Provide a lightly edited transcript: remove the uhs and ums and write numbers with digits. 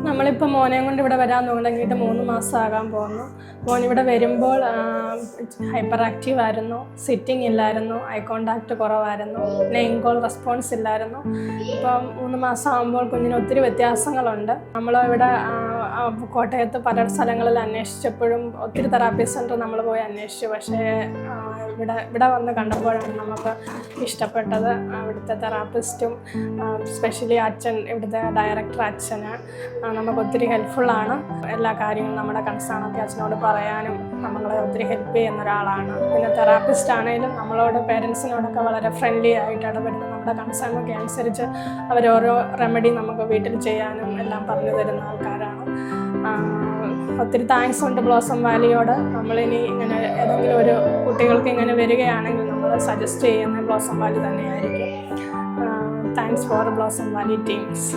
നമ്മളിപ്പോൾ മോനെയും കൊണ്ട് ഇവിടെ വരാൻ തുടങ്ങിയിട്ട് 3 മാസമാകാൻ പോകുന്നു. മോൻ ഇവിടെ വരുമ്പോൾ ഹൈപ്പർ ആക്റ്റീവ് ആയിരുന്നു, സിറ്റിംഗ് ഇല്ലായിരുന്നു, ഐ കോണ്ടാക്റ്റ് കുറവായിരുന്നു, നെയിം കോൾ റെസ്പോൺസ് ഇല്ലായിരുന്നു. ഇപ്പം 3 മാസം ആകുമ്പോൾ കുഞ്ഞിന് ഒത്തിരി വ്യത്യാസങ്ങളുണ്ട്. നമ്മളിവിടെ കോട്ടയത്ത് പല സ്ഥലങ്ങളിൽ അന്വേഷിച്ചപ്പോഴും ഒത്തിരി തെറാപ്പി സെൻറ്റർ നമ്മൾ പോയി അന്വേഷിച്ചു. പക്ഷേ ഇവിടെ വന്ന് കണ്ടപ്പോഴാണ് നമുക്ക് ഇഷ്ടപ്പെട്ടത്. ഇവിടുത്തെ തെറാപ്പിസ്റ്റും സ്പെഷ്യലി അച്ഛൻ, ഇവിടുത്തെ ഡയറക്ടർ അച്ഛന് നമുക്ക് ഒത്തിരി ഹെൽപ്ഫുള്ളാണ്. എല്ലാ കാര്യങ്ങളും നമ്മുടെ കൺസേണൊക്കെ അച്ഛനോട് പറയാനും നമ്മളെ ഒത്തിരി ഹെൽപ്പ് ചെയ്യുന്ന ഒരാളാണ്. പിന്നെ തെറാപ്പിസ്റ്റ് ആണെങ്കിലും നമ്മളോട് പേരൻസിനോടൊക്കെ വളരെ ഫ്രണ്ട്ലി ആയിട്ട് ഇടപെടുന്നു. നമ്മുടെ കൺസേണൊക്കെ അനുസരിച്ച് അവരോരോ റെമഡി നമുക്ക് വീട്ടിൽ ചെയ്യാനും എല്ലാം പറഞ്ഞു തരുന്ന ആൾക്കാരാണ്. ഒത്തിരി താങ്ക്സ് ഉണ്ട് ബ്ലോസം വാലിയോട്. നമ്മളിനി ഇങ്ങനെ ഏതെങ്കിലും ഒരു കുട്ടികൾക്ക് ഇങ്ങനെ വരികയാണെങ്കിൽ നമ്മൾ സജസ്റ്റ് ചെയ്യുന്ന ബ്ലോസം വാലി തന്നെയായിരിക്കും. Thanks for blossom Valley teams.